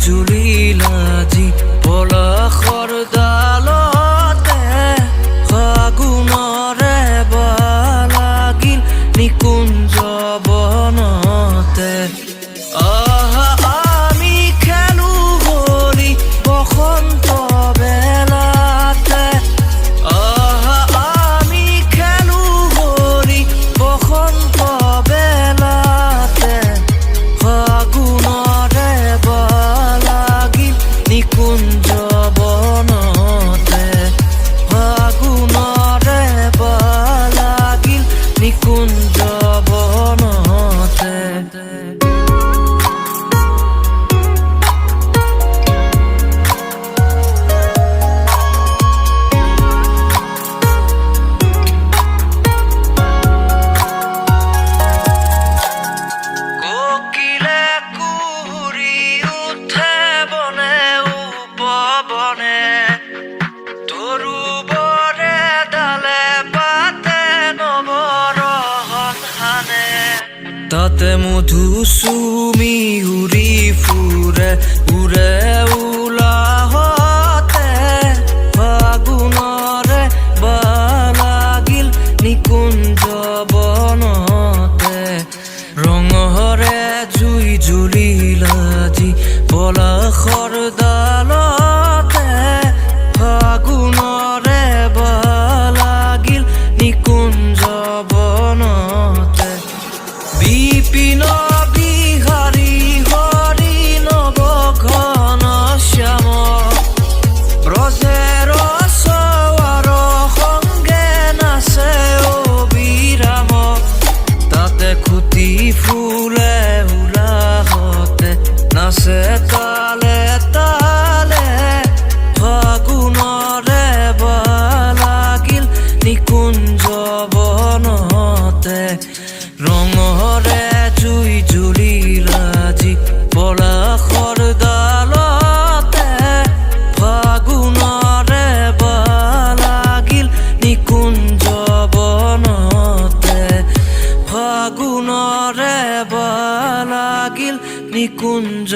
জুলিলাজি পলাশৰ ডালতে ফাগুণৰে বালাগিল নিকুঞ্জ বনতে আমি খেলো হোলী বসন্ত বেলাতে আমি খেলো হোলী বসন্ত বেলাতে ফাগুণৰে নিকুঞ্জ বনতে ফাগুণৰে বালাগিল নিকুঞ্জ বনতে তাতে মধু চুমি উৰি ফুৰে উৰে উলাহতে ফাগুণৰে বালাগিল নিকুঞ্জ বনতে ৰঙৰে জুই জ্বলিলাজি পলাশৰ ডালতে ফাগুণৰে বালাগিল নিকুঞ্জ বনতে বিপিন বিহাৰী হৰি নৱ ঘন শ্যাম ব্ৰজেৰ সৱাৰ সংগে নাচে অবিৰাম তাতে খুটি ফুলে উলাহতে নাচে তালে তালে ফাগুণৰে বালাগিল নিকুঞ্জ বনতে ৰঙৰে জুই জ্বলিলাজি পলাশৰ ডালতে ফাগুণৰে বালাগিল নিকুঞ্জ বনতে ফাগুণৰে বালাগিল নিকুঞ্জ